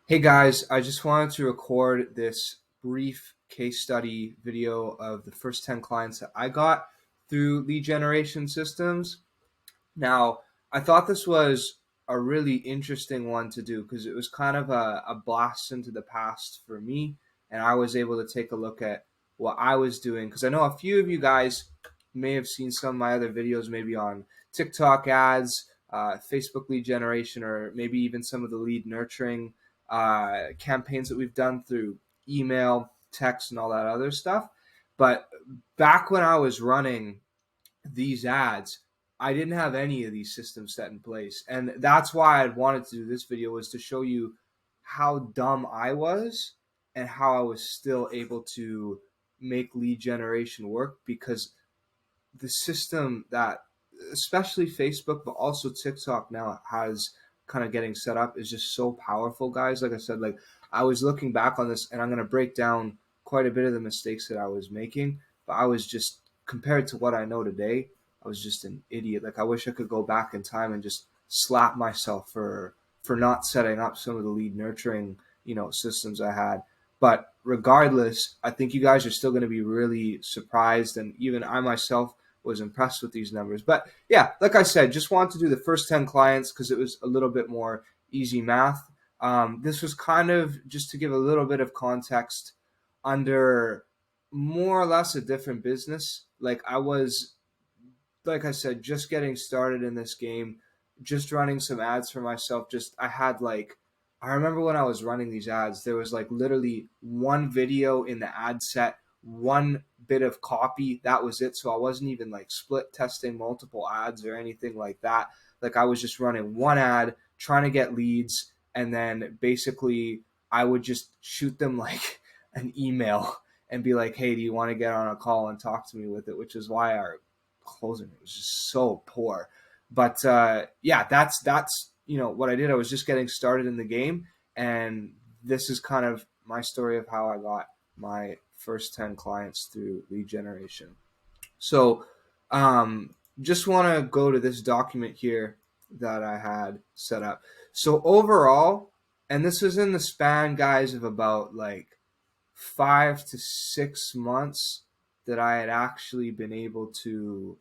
Hey guys, I just wanted to record this brief case study video of the first 10 clients that I got through lead generation systems. Now, I thought this was a really interesting one to do because it was kind of a blast into the past for me, and I was able to take a look at what I was doing because I know a few of you guys may have seen some of my other videos, maybe on TikTok ads, Facebook lead generation, or maybe even some of the lead nurturing campaigns that we've done through email, text, and all that other stuff. But back when I was running these ads, I didn't have any of these systems set in place. And that's why I wanted to do this video, was to show you how dumb I was and how I was still able to make lead generation work, because the system that especially Facebook, but also TikTok now has kind of getting set up is just so powerful, guys. Like I said, like I was looking back on this and I'm going to break down quite a bit of the mistakes that I was making, but I was just, compared to what I know today, I was just an idiot. Like I wish I could go back in time and just slap myself for not setting up some of the lead nurturing, systems I had. But regardless, I think you guys are still going to be really surprised, and even I myself was impressed with these numbers. But yeah, like I said, just wanted to do the first 10 clients because it was a little bit more easy math. This was kind of just to give a little bit of context under more or less a different business. Like I was, like I said, just getting started in this game, just running some ads for myself. Just, I had like, I remember when I was running these ads, there was like literally one video in the ad set, one bit of copy. That was it. So I wasn't even like split testing multiple ads or anything like that. Like I was just running one ad, trying to get leads. And then basically I would just shoot them like an email and be like, hey, do you want to get on a call and talk to me with it? Which is why our closing it was just so poor. But yeah, that's what I did. I was just getting started in the game, and this is kind of my story of how I got my first 10 clients through lead generation. So just want to go to this document here that I had set up. So overall, and this was in the span, guys, of about like 5 to 6 months, that I had actually been able to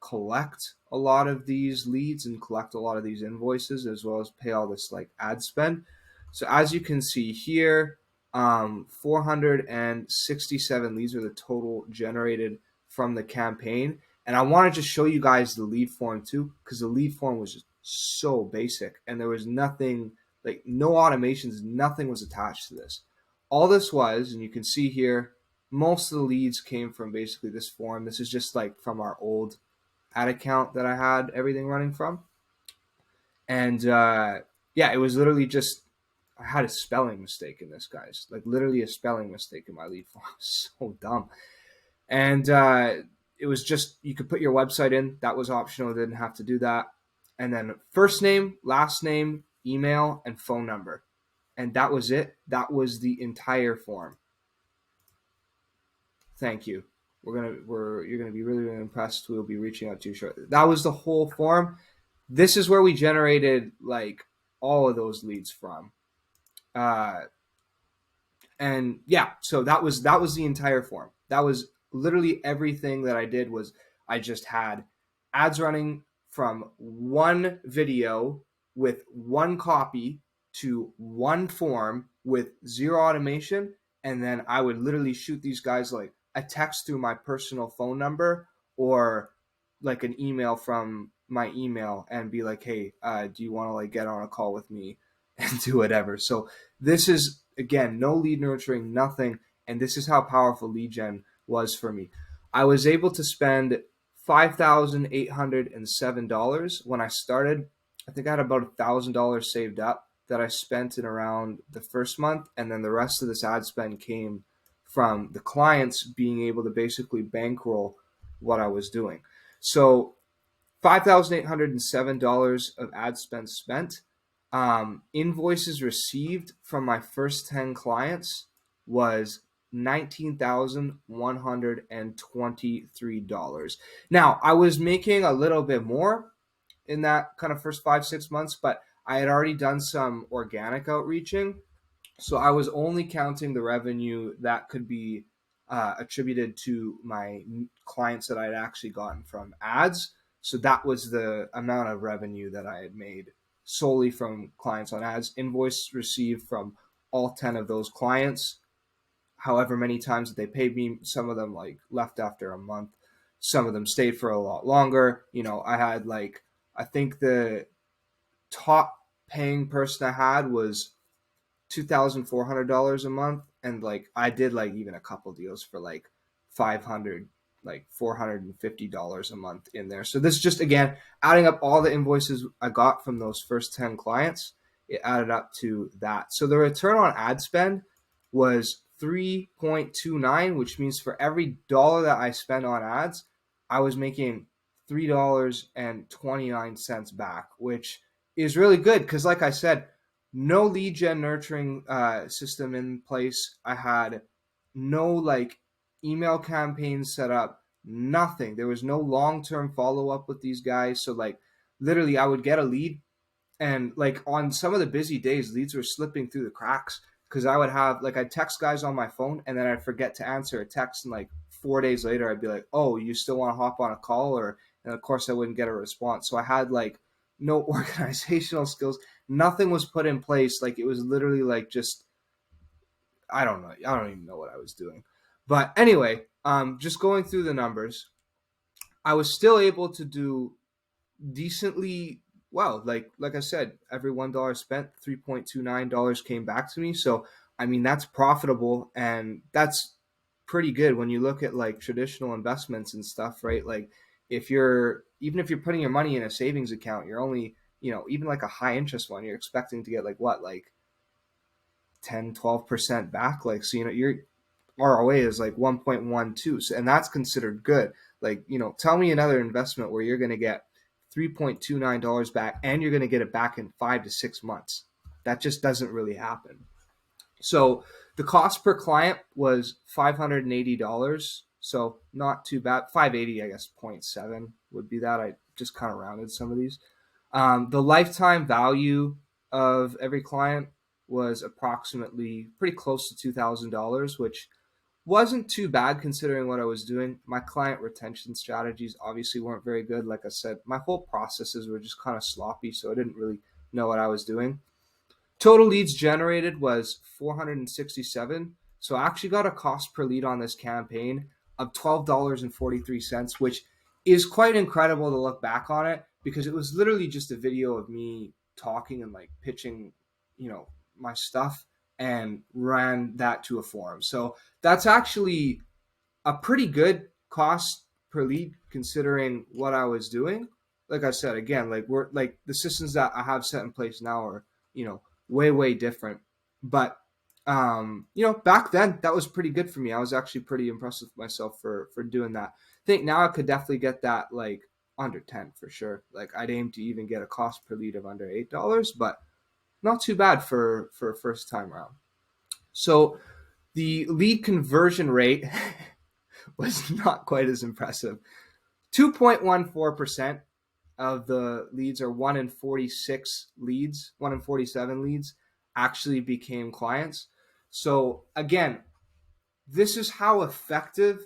collect a lot of these leads and collect a lot of these invoices, as well as pay all this like ad spend. So as you can see here, 467 leads are the total generated from the campaign. And I wanted to show you guys the lead form too, because the lead form was just so basic and there was nothing, like no automations, nothing was attached to this. All this was, and you can see here, most of the leads came from basically this form. This is just like from our old ad account that I had everything running from. And yeah, it was literally just, I had a spelling mistake in this, guys. Like literally a spelling mistake in my lead form. So dumb. And it was just, you could put your website in. That was optional. Didn't have to do that. And then first name, last name, email, and phone number. And that was it. That was the entire form. Thank you. You're gonna be really, really impressed. We'll be reaching out to you shortly. That was the whole form. This is where we generated like all of those leads from. Uh, and yeah, so that was the entire form. That was literally everything that I did. Was I just had ads running from one video with one copy to one form with zero automation, and then I would literally shoot these guys like a text through my personal phone number, or like an email from my email, and be like, hey, do you want to like get on a call with me and do whatever. So this is, again, no lead nurturing, nothing. And this is how powerful lead gen was for me. I was able to spend $5,807 when I started. I think I had about $1,000 saved up that I spent in around the first month. And then the rest of this ad spend came from the clients being able to basically bankroll what I was doing. So $5,807 of ad spend spent. Invoices received from my first 10 clients was $19,123. Now, I was making a little bit more in that kind of first 5, 6 months, but I had already done some organic outreaching, so I was only counting the revenue that could be attributed to my clients that I had actually gotten from ads. So that was the amount of revenue that I had made solely from clients on ads. Invoice received from all 10 of those clients, however many times that they paid me. Some of them like left after a month, some of them stayed for a lot longer. I had like, I think the top paying person I had was $2,400 a month, and like I did like even a couple deals for like 500, like $450 a month in there. So this just, again, adding up all the invoices I got from those first 10 clients, it added up to that. So the return on ad spend was 3.29, which means for every dollar that I spend on ads, I was making $3.29 back, which is really good because, like I said, no lead gen nurturing system in place. I had no like email campaigns set up, nothing. There was no long term follow up with these guys. So like literally, I would get a lead, and like on some of the busy days, leads were slipping through the cracks because I would have like I'd text guys on my phone and then I'd forget to answer a text, and like 4 days later I'd be like, "Oh, you still want to hop on a call?" Or, and of course I wouldn't get a response. So I had like no organizational skills. Nothing was put in place. Like it was literally like just, I don't know. I don't even know what I was doing. But anyway, just going through the numbers, I was still able to do decently well. Like I said, every $1 spent, $3.29 came back to me. So I mean that's profitable, and that's pretty good when you look at like traditional investments and stuff, right? Like if you're putting your money in a savings account, you're only, even like a high interest one, you're expecting to get like what, like 10-12% back. Like, so your ROA is like 1.12. So, and that's considered good. Like, tell me another investment where you're going to get $3.29 back and you're going to get it back in 5 to 6 months. That just doesn't really happen. So the cost per client was $580. So not too bad. 580, I guess, 0.7 would be that. I just kind of rounded some of these. The lifetime value of every client was approximately pretty close to $2,000, which wasn't too bad considering what I was doing. My client retention strategies obviously weren't very good. Like I said, my whole processes were just kind of sloppy, so I didn't really know what I was doing. Total leads generated was 467. So I actually got a cost per lead on this campaign of $12.43, which is quite incredible to look back on it because it was literally just a video of me talking and like pitching, my stuff, and ran that to a forum. So that's actually a pretty good cost per lead considering what I was doing. Like I said, again, like we're like the systems that I have set in place now are, way different. But back then that was pretty good for me. I was actually pretty impressed with myself for doing that. I think now I could definitely get that like under 10 for sure. Like I'd aim to even get a cost per lead of under $8, but not too bad for a first time around. So the lead conversion rate was not quite as impressive. 2.14% of the leads, or 1 in 46 leads, 1 in 47 leads, actually became clients. So again, this is how effective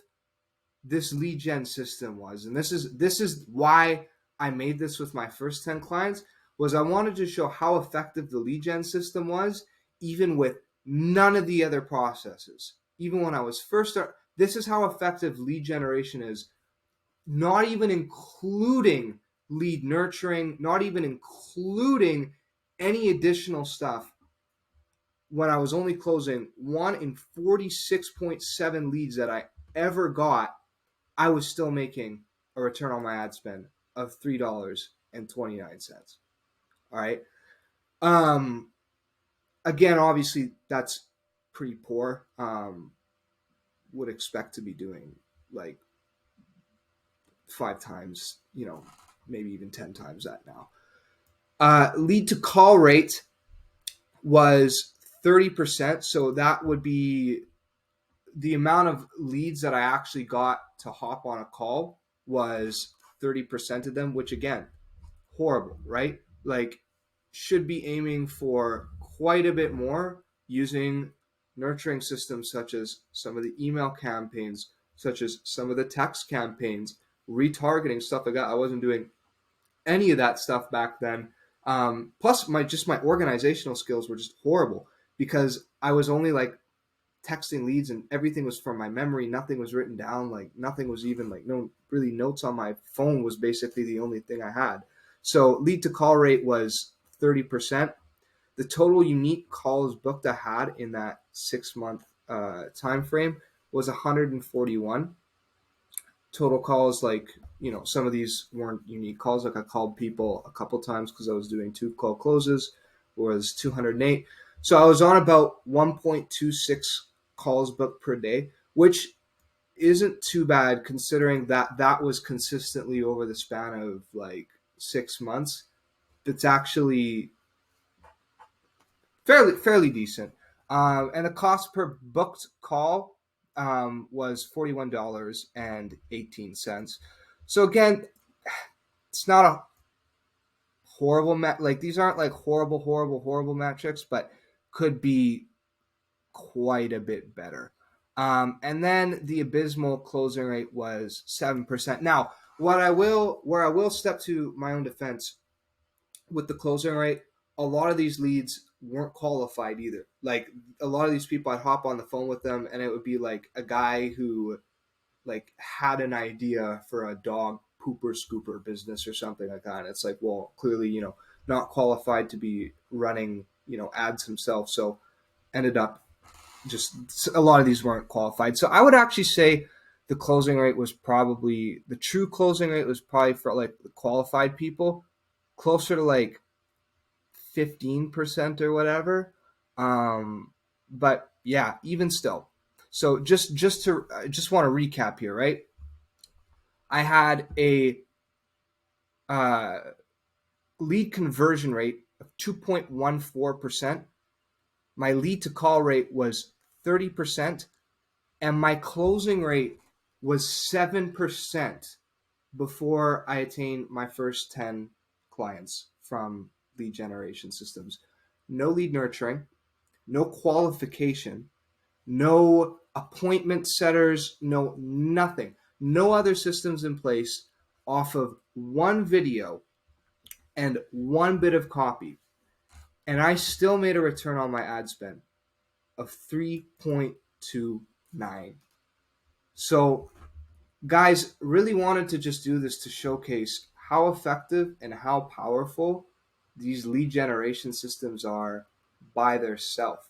this lead gen system was. And this is why I made this with my first 10 clients, was I wanted to show how effective the lead gen system was, even with none of the other processes. Even when I was first this is how effective lead generation is, not even including lead nurturing, not even including any additional stuff. When I was only closing 1 in 46.7 leads that I ever got, I was still making a return on my ad spend of $3.29. All right. Again, obviously that's pretty poor. Would expect to be doing like 5 times, maybe even 10 times that now. Lead to call rate was 30%. So that would be the amount of leads that I actually got to hop on a call was 30% of them, which again, horrible, right? Like should be aiming for quite a bit more using nurturing systems such as some of the email campaigns, such as some of the text campaigns, retargeting, stuff like that. I wasn't doing any of that stuff back then. Plus, my organizational skills were just horrible because I was only like texting leads and everything was from my memory. Nothing was written down. Like nothing was even like no really notes on my phone was basically the only thing I had. So lead to call rate was 30%. The total unique calls booked I had in that 6 month time frame was 141 total calls. Like, some of these weren't unique calls. Like I called people a couple times because I was doing 2 call closes, was 208. So I was on about 1.26 calls booked per day, which isn't too bad considering that was consistently over the span of like 6 months. It's actually fairly decent. And the cost per booked call was $41.18. So again, it's not a horrible like these aren't like horrible metrics, but could be quite a bit better. And then the abysmal closing rate was 7%. Now, where I will step to my own defense with the closing rate, a lot of these leads weren't qualified either. Like a lot of these people, I'd hop on the phone with them, and it would be like a guy who like had an idea for a dog pooper scooper business or something like that. And it's like, well, clearly, not qualified to be running, ads himself. So ended up just a lot of these weren't qualified. So I would actually say the true closing rate was probably for like the qualified people closer to like 15% or whatever. But yeah, even still. So I just want to recap here, right? I had a lead conversion rate of 2.14%. My lead to call rate was 30%, and my closing rate was 7% before I attained my first 10 clients from lead generation systems. No lead nurturing, no qualification, no appointment setters, no nothing. No other systems in place off of one video and one bit of copy. And I still made a return on my ad spend of 3.29. So, guys, really wanted to just do this to showcase how effective and how powerful these lead generation systems are by themselves.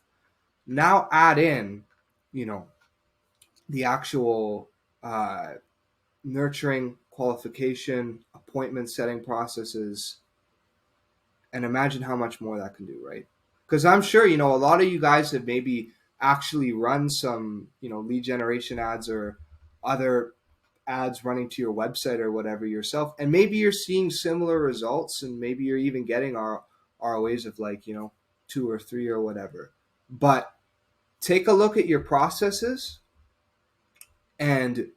Now add in, the actual nurturing, qualification, appointment setting processes, and imagine how much more that can do, right? Because I'm sure, a lot of you guys have maybe actually run some, lead generation ads or other ads running to your website or whatever yourself, and maybe you're seeing similar results, and maybe you're even getting ROAs of like 2 or 3 or whatever. But take a look at your processes and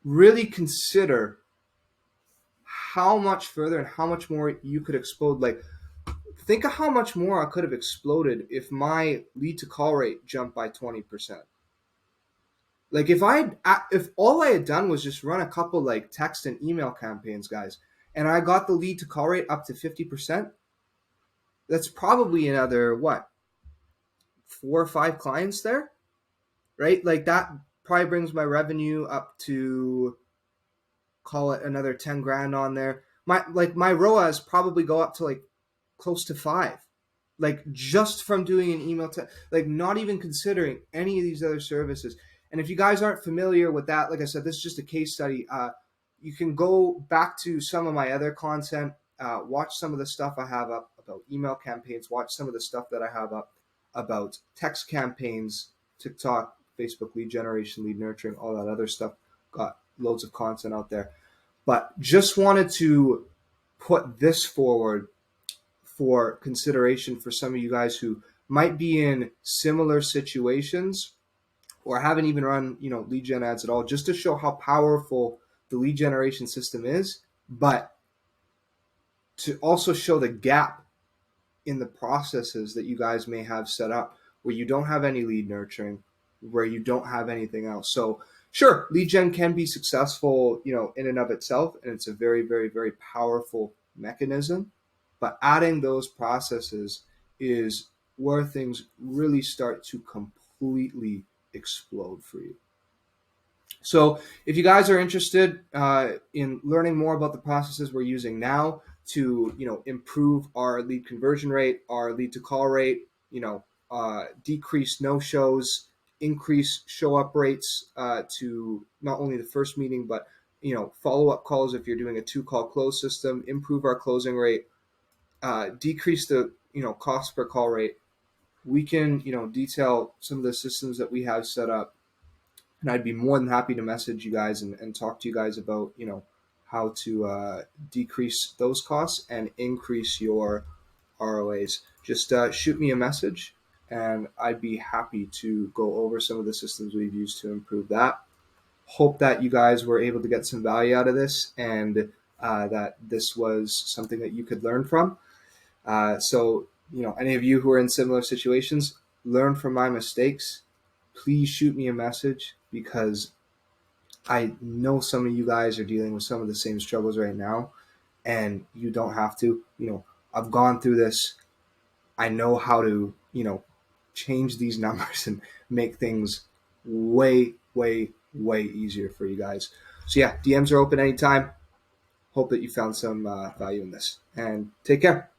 really consider how much further and how much more you could explode. Like, think of how much more I could have exploded if my lead to call rate jumped by 20%. Like if all I had done was just run a couple like text and email campaigns, guys, and I got the lead to call rate up to 50%, that's probably another 4 or 5 clients there, right? Like that probably brings my revenue up to, call it, another 10 grand on there. My ROAS probably go up to like close to 5, like just from doing an email like not even considering any of these other services. And if you guys aren't familiar with that, like I said, this is just a case study. You can go back to some of my other content, watch some of the stuff I have up about email campaigns, watch some of the stuff that I have up about text campaigns, TikTok, Facebook lead generation, lead nurturing, all that other stuff. Got loads of content out there. But just wanted to put this forward for consideration for some of you guys who might be in similar situations or haven't even run, lead gen ads at all, just to show how powerful the lead generation system is. But to also show the gap in the processes that you guys may have set up where you don't have any lead nurturing, where you don't have anything else. So sure, lead gen can be successful, in and of itself, and it's a very, very, very powerful mechanism. But adding those processes is where things really start to completely explode for you. So if you guys are interested in learning more about the processes we're using now to improve our lead conversion rate, our lead to call rate, decrease no shows, increase show up rates to not only the first meeting but follow up calls if you're doing a 2-call close system, improve our closing rate, decrease the cost per call rate. We can detail some of the systems that we have set up, and I'd be more than happy to message you guys and talk to you guys about how to decrease those costs and increase your ROAs. Just shoot me a message, and I'd be happy to go over some of the systems we've used to improve that. Hope that you guys were able to get some value out of this, and that this was something that you could learn from. So, any of you who are in similar situations, learn from my mistakes. Please shoot me a message, because I know some of you guys are dealing with some of the same struggles right now, and you don't have to. I've gone through this. I know how to, change these numbers and make things way, way, way easier for you guys. So yeah, DMs are open anytime. Hope that you found some value in this, and take care.